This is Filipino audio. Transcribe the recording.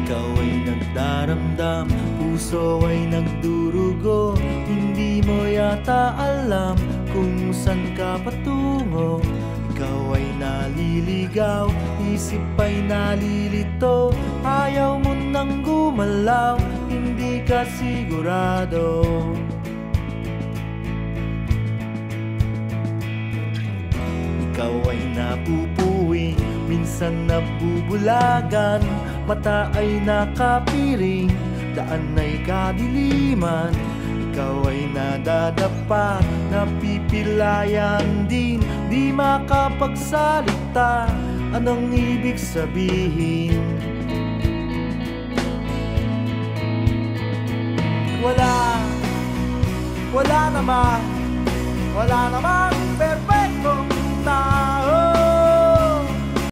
Ikaw ay nagdaramdam, puso ay nagdurugo. Hindi mo yata alam kung saan ka patungo. Ikaw ay naliligaw, isip ay nalilito. Ayaw mo nang gumalaw, hindi ka sigurado. Ikaw ay napupuwi, minsan nabubulagan. Mata ay nakapiring, daan ay kadiliman. Ikaw ay nadadapa, napipilayan din. Di makapagsalita, anong ibig sabihin? Wala namang perfect.